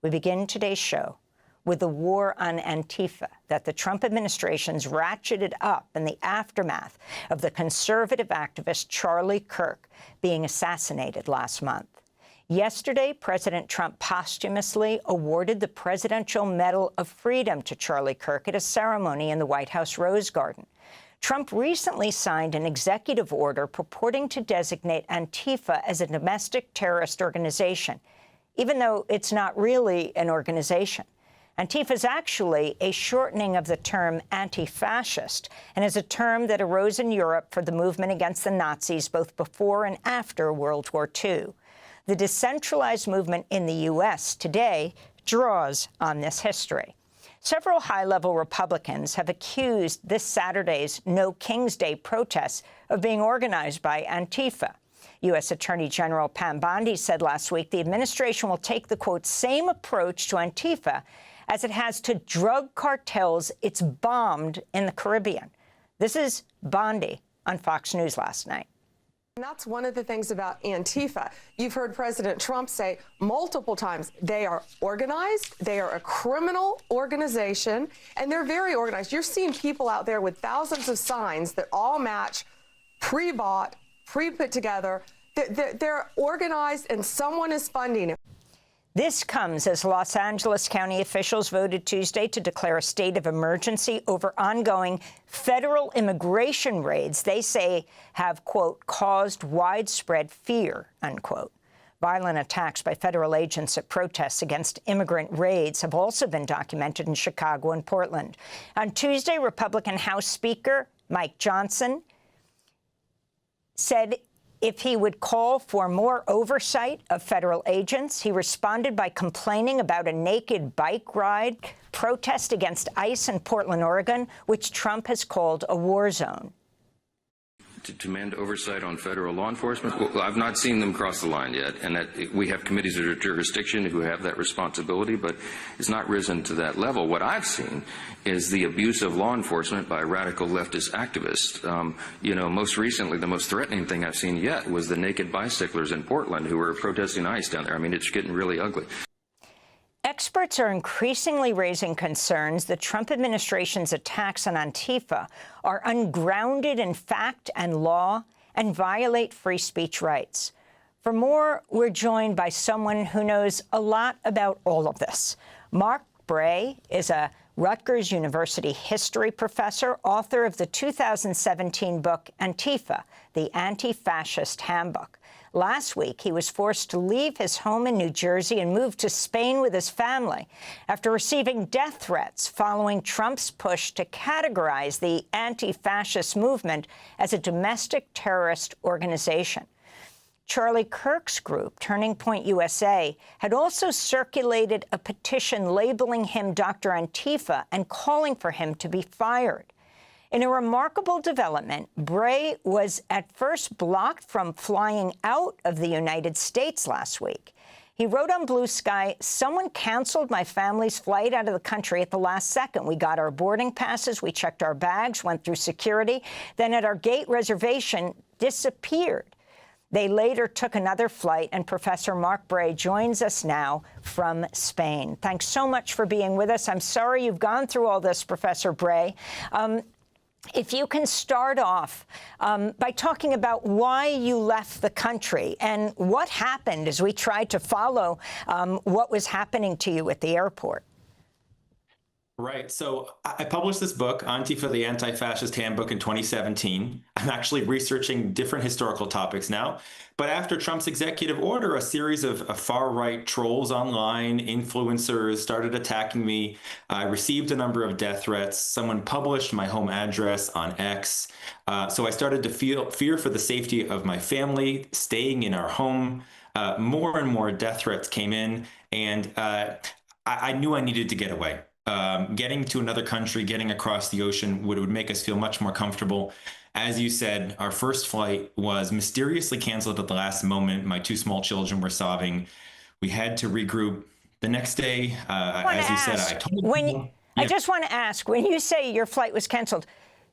We begin today's show with the war on Antifa that the Trump administration's ratcheted up in the aftermath of the conservative activist Charlie Kirk being assassinated last month. Yesterday, President Trump posthumously awarded the Presidential Medal of Freedom to Charlie Kirk at a ceremony in the White House Rose Garden. Trump recently signed an executive order purporting to designate Antifa as a domestic terrorist organization, even though it's not really an organization. Antifa is actually a shortening of the term anti-fascist and is a term that arose in Europe for the movement against the Nazis both before and after World War II. The decentralized movement in the U.S. today draws on this history. Several high-level Republicans have accused this Saturday's No King's Day protests of being organized by Antifa. U.S. Attorney General Pam Bondi said last week the administration will take the, quote, same approach to Antifa as it has to drug cartels it's bombed in the Caribbean. This is Bondi on Fox News last night. And that's one of the things about Antifa. You've heard President Trump say multiple times they are organized, they are a criminal organization, and they're very organized. You're seeing people out there with thousands of signs that all match, pre-bought, pre-put together. They're organized and someone is funding it. This comes as Los Angeles County officials voted Tuesday to declare a state of emergency over ongoing federal immigration raids they say have, quote, caused widespread fear, unquote. Violent attacks by federal agents at protests against immigrant raids have also been documented in Chicago and Portland. On Tuesday, Republican House Speaker Mike Johnson said if he would call for more oversight of federal agents. He responded by complaining about a naked bike ride protest against ICE in Portland, Oregon, which Trump has called a war zone. To demand oversight on federal law enforcement? Well, I've not seen them cross the line yet, and that we have committees of jurisdiction who have that responsibility, but it's not risen to that level. What I've seen is the abuse of law enforcement by radical leftist activists. Most recently, the most threatening thing I've seen yet was the naked bicyclers in Portland who were protesting ICE down there. I mean, it's getting really ugly. Experts are increasingly raising concerns the Trump administration's attacks on Antifa are ungrounded in fact and law and violate free speech rights. For more, we're joined by someone who knows a lot about all of this. Mark Bray is a Rutgers University history professor, author of the 2017 book Antifa, the Anti-Fascist Handbook. Last week, he was forced to leave his home in New Jersey and move to Spain with his family after receiving death threats following Trump's push to categorize the anti-fascist movement as a domestic terrorist organization. Charlie Kirk's group, Turning Point USA, had also circulated a petition labeling him Dr. Antifa and calling for him to be fired. In a remarkable development, Bray was at first blocked from flying out of the United States last week. He wrote on Blue Sky, "Someone canceled my family's flight out of the country at the last second. We got our boarding passes, we checked our bags, went through security, then at our gate reservation, disappeared." They later took another flight, and Professor Mark Bray joins us now from Spain. Thanks so much for being with us. I'm sorry you've gone through all this, Professor Bray. If you can start off by talking about why you left the country and what happened as we tried to follow what was happening to you at the airport. Right. So I published this book, Antifa, the Anti-Fascist Handbook, in 2017. I'm actually researching different historical topics now. But after Trump's executive order, a series of far-right trolls online, influencers started attacking me. I received a number of death threats. Someone published my home address on X. So I started to feel fear for the safety of my family, staying in our home. More and more death threats came in, and I knew I needed to get away. Getting to another country, getting across the ocean would make us feel much more comfortable. As you said, our first flight was mysteriously canceled at the last moment. My two small children were sobbing. We had to regroup. The next day, as you said, I told people. I just want to ask, when you say your flight was canceled,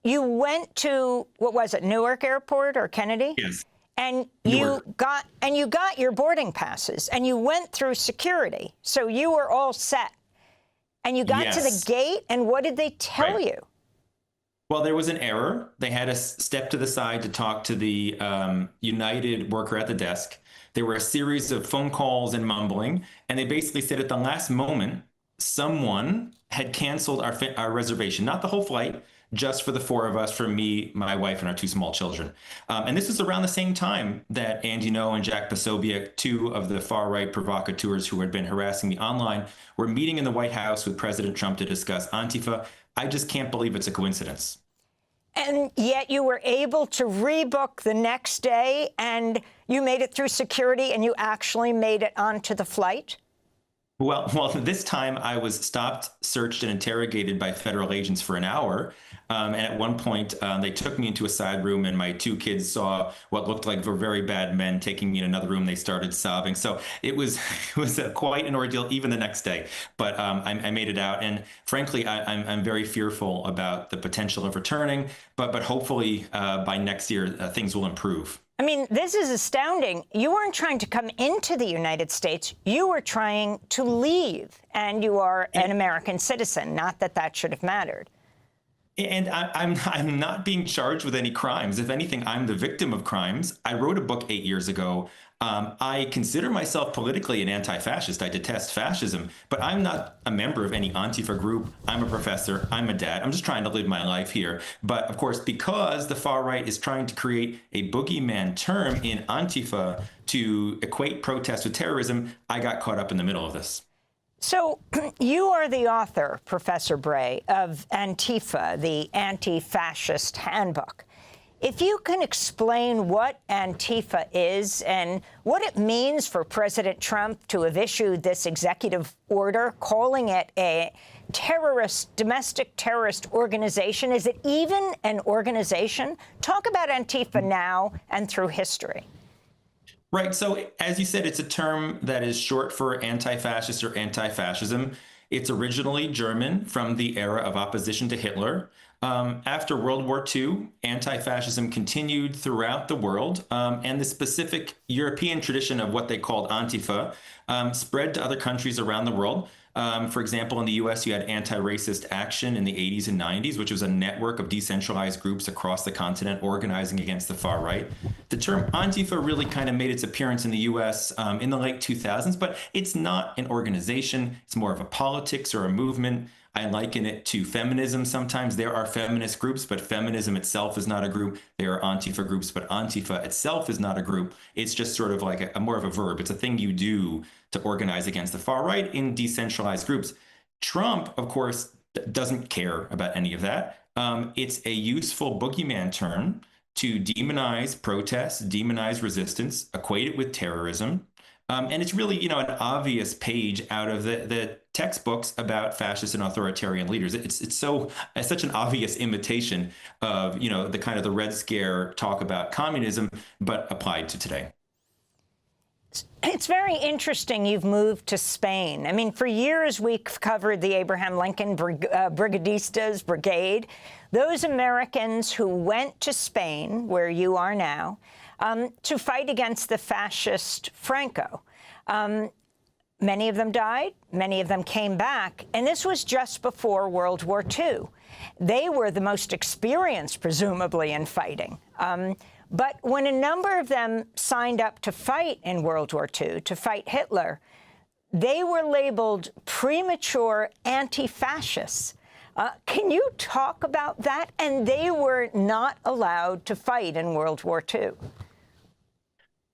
you went to, what was it, Newark Airport or Kennedy? Yes. And you got your boarding passes, and you went through security, so you were all set. And you got to the gate, and what did they tell you? Well, there was an error. They had us step to the side to talk to the United worker at the desk. There were a series of phone calls and mumbling, and they basically said at the last moment, someone had canceled our reservation, not the whole flight, just for the four of us, for me, my wife, and our two small children. And this was around the same time that Andy Ngo and Jack Posobiec, two of the far-right provocateurs who had been harassing me online, were meeting in the White House with President Trump to discuss Antifa. I just can't believe it's a coincidence. And yet you were able to rebook the next day, and you made it through security, and you actually made it onto the flight? Well, this time I was stopped, searched, and interrogated by federal agents for an hour. And at one point, they took me into a side room, and my two kids saw what looked like very bad men taking me in another room. They started sobbing. So it was quite an ordeal, even the next day. But I made it out. And frankly, I'm very fearful about the potential of returning. But hopefully by next year, things will improve. I mean, this is astounding. You weren't trying to come into the United States. You were trying to leave, and you are an American citizen. Not that that should have mattered. And I'm not being charged with any crimes. If anything, I'm the victim of crimes. I wrote a book 8 years ago. I consider myself politically an anti-fascist. I detest fascism, but I'm not a member of any Antifa group. I'm a professor. I'm a dad. I'm just trying to live my life here. But of course, because the far right is trying to create a boogeyman term in Antifa to equate protest with terrorism, I got caught up in the middle of this. So you are the author, Professor Bray, of Antifa, the Anti-Fascist Handbook. If you can explain what Antifa is and what it means for President Trump to have issued this executive order calling it a terrorist, domestic terrorist organization. Is it even an organization? Talk about Antifa now and through history. Right. So as you said, it's a term that is short for anti-fascist or anti-fascism. It's originally German from the era of opposition to Hitler. After World War II, anti-fascism continued throughout the world, and the specific European tradition of what they called Antifa spread to other countries around the world. For example, in the U.S., you had Anti-Racist Action in the 80s and 90s, which was a network of decentralized groups across the continent organizing against the far right. The term Antifa really kind of made its appearance in the U.S. In the late 2000s, but it's not an organization. It's more of a politics or a movement. I liken it to feminism sometimes. There are feminist groups, but feminism itself is not a group. There are Antifa groups, but Antifa itself is not a group. It's just sort of like a more of a verb. It's a thing you do to organize against the far right in decentralized groups. Trump, of course, doesn't care about any of that. It's a useful boogeyman term to demonize protests, demonize resistance, equate it with terrorism. And it's really, an obvious page out of the textbooks about fascist and authoritarian leaders. It's such an obvious imitation of, the kind of the Red Scare talk about communism, but applied to today. It's very interesting you've moved to Spain. I mean, for years we've covered the Abraham Lincoln Brigadistas Brigade, those Americans who went to Spain, where you are now, to fight against the fascist Franco. Many of them died, many of them came back, and this was just before World War II. They were the most experienced, presumably, in fighting. But when a number of them signed up to fight in World War II, to fight Hitler, they were labeled premature anti-fascists. Can you talk about that? And they were not allowed to fight in World War II.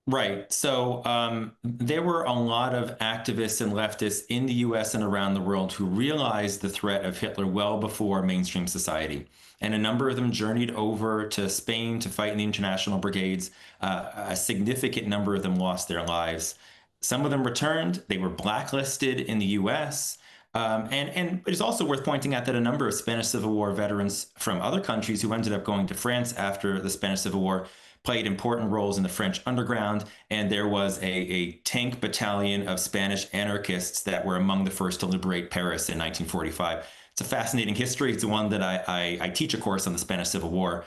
Right. So there were a lot of activists and leftists in the U.S. and around the world who realized the threat of Hitler well before mainstream society. And a number of them journeyed over to Spain to fight in the international brigades. A significant number of them lost their lives. Some of them returned. They were blacklisted in the U.S. And it's also worth pointing out that a number of Spanish Civil War veterans from other countries who ended up going to France after the Spanish Civil War played important roles in the French underground, and there was a tank battalion of Spanish anarchists that were among the first to liberate Paris in 1945. It's a fascinating history. It's one that I teach a course on the Spanish Civil War.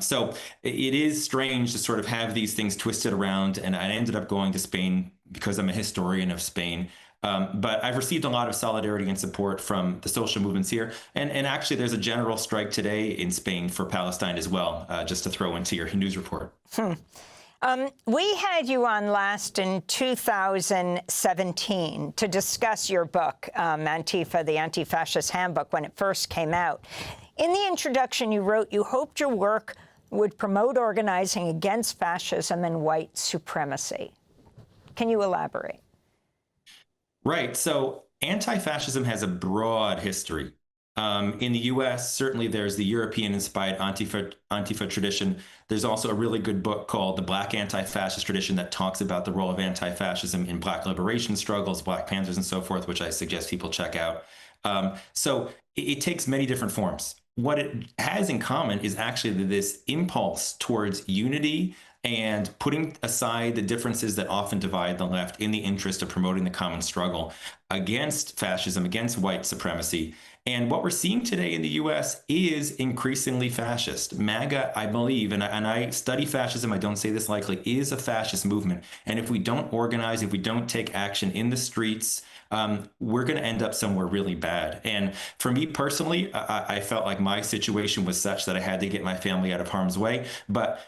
So it is strange to sort of have these things twisted around. And I ended up going to Spain because I'm a historian of Spain. But I've received a lot of solidarity and support from the social movements here. And actually, there's a general strike today in Spain for Palestine as well, just to throw into your news report. We had you on last in 2017 to discuss your book, Antifa, the Anti-Fascist Handbook, when it first came out. In the introduction, you wrote you hoped your work would promote organizing against fascism and white supremacy. Can you elaborate? Right. So anti-fascism has a broad history. In the U.S., certainly there's the European-inspired Antifa tradition. There's also a really good book called The Black Anti-Fascist Tradition that talks about the role of anti-fascism in Black liberation struggles, Black Panthers, and so forth, which I suggest people check out. So it takes many different forms. What it has in common is actually this impulse towards unity and putting aside the differences that often divide the left in the interest of promoting the common struggle against fascism, against white supremacy. And what we're seeing today in the U.S. is increasingly fascist. MAGA, I believe, and I study fascism, I don't say this lightly, is a fascist movement. And if we don't organize, if we don't take action in the streets, we're going to end up somewhere really bad. And for me personally, I felt like my situation was such that I had to get my family out of harm's way. But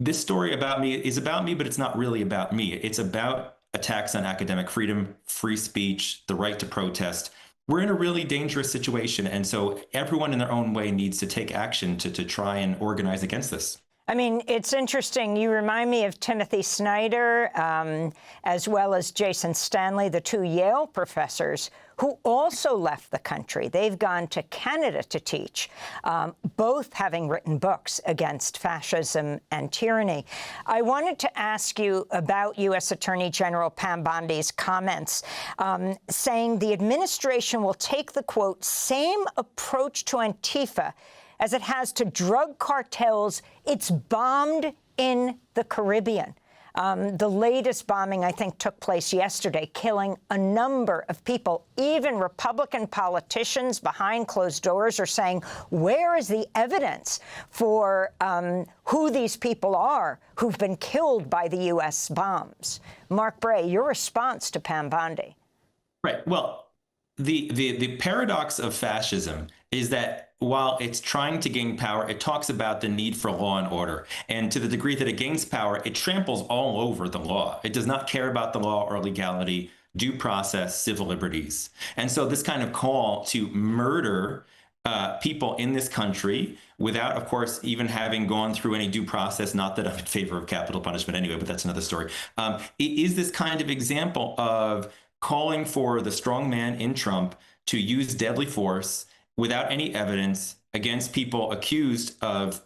this story about me is about me, but it's not really about me. It's about attacks on academic freedom, free speech, the right to protest. We're in a really dangerous situation. And so everyone in their own way needs to take action to try and organize against this. I mean, it's interesting. You remind me of Timothy Snyder, as well as Jason Stanley, the two Yale professors who also left the country. They've gone to Canada to teach, both having written books against fascism and tyranny. I wanted to ask you about U.S. Attorney General Pam Bondi's comments, saying the administration will take the, quote, same approach to Antifa as it has to drug cartels it's bombed in the Caribbean. The latest bombing, I think, took place yesterday, killing a number of people. Even Republican politicians behind closed doors are saying, where is the evidence for who these people are who've been killed by the U.S. bombs? Mark Bray, your response to Pam Bondi. Right. Well, the paradox of fascism is that while it's trying to gain power, it talks about the need for law and order. And to the degree that it gains power, it tramples all over the law. It does not care about the law or legality, due process, civil liberties. And so this kind of call to murder people in this country without, of course, even having gone through any due process, not that I'm in favor of capital punishment anyway, but that's another story. It is this kind of example of calling for the strong man in Trump to use deadly force without any evidence against people accused of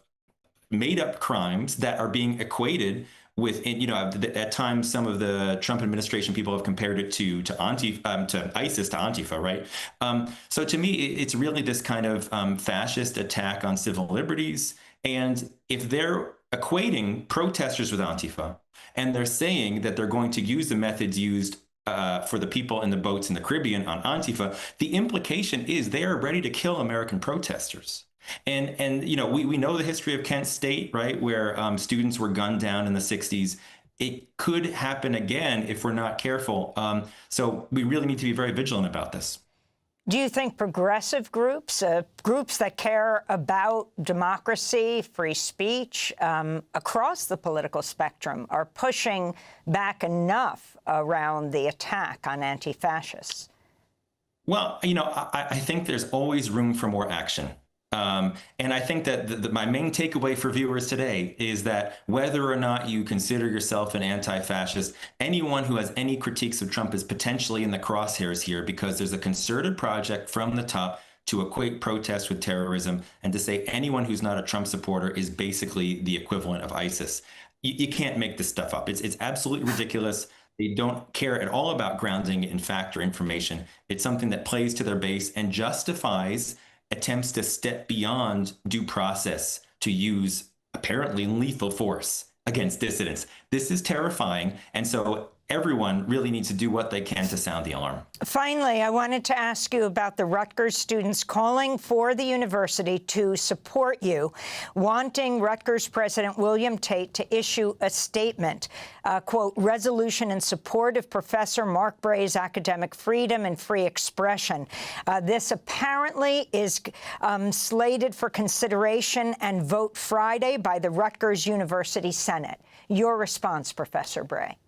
made-up crimes that are being equated with, you know, at times some of the Trump administration people have compared it to ISIS, to Antifa, right? So to me, it's really this kind of fascist attack on civil liberties. And if they're equating protesters with Antifa, and they're saying that they're going to use the methods used for the people in the boats in the Caribbean on Antifa, the implication is they are ready to kill American protesters. And you know, we know the history of Kent State, right, where students were gunned down in the 60s. It could happen again if we're not careful. So we really need to be very vigilant about this. Do you think progressive groups, groups that care about democracy, free speech, across the political spectrum, are pushing back enough around the attack on anti-fascists? Well, you know, I think there's always room for more action. And I think that my main takeaway for viewers today is that whether or not you consider yourself an anti-fascist, anyone who has any critiques of Trump is potentially in the crosshairs here, because there's a concerted project from the top to equate protest with terrorism and to say anyone who's not a Trump supporter is basically the equivalent of ISIS. You can't make this stuff up. It's absolutely ridiculous. They don't care at all about grounding in fact or information. It's something that plays to their base and justifies attempts to step beyond due process to use apparently lethal force against dissidents. This is terrifying. And so everyone really needs to do what they can to sound the alarm. Finally, I wanted to ask you about the Rutgers students calling for the university to support you, wanting Rutgers President William Tate to issue a statement, quote, resolution in support of Professor Mark Bray's academic freedom and free expression. This apparently is slated for consideration and vote Friday by the Rutgers University Senate. Your response, Professor Bray?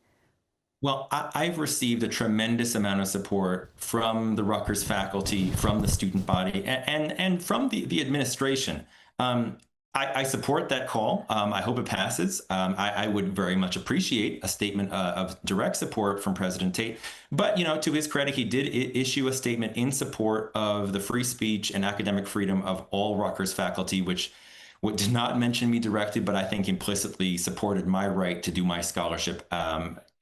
Well, I've received a tremendous amount of support from the Rutgers faculty, from the student body, and from the administration. I support that call. I hope it passes. I would very much appreciate a statement of direct support from President Tate. But, you know, to his credit, he did issue a statement in support of the free speech and academic freedom of all Rutgers faculty, which did not mention me directly, but I think implicitly supported my right to do my scholarship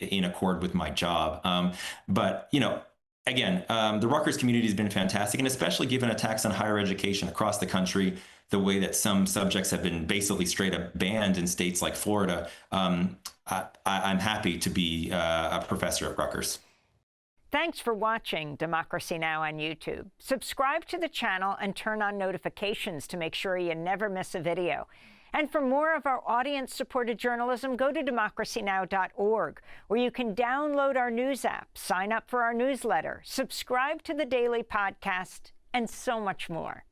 in accord with my job. But, you know, again, the Rutgers community has been fantastic, and especially given attacks on higher education across the country, the way that some subjects have been basically straight up banned in states like Florida. I'm happy to be a professor at Rutgers. Thanks for watching Democracy Now! On YouTube. Subscribe to the channel and turn on notifications to make sure you never miss a video. And for more of our audience-supported journalism, go to democracynow.org, where you can download our news app, sign up for our newsletter, subscribe to the daily podcast, and so much more.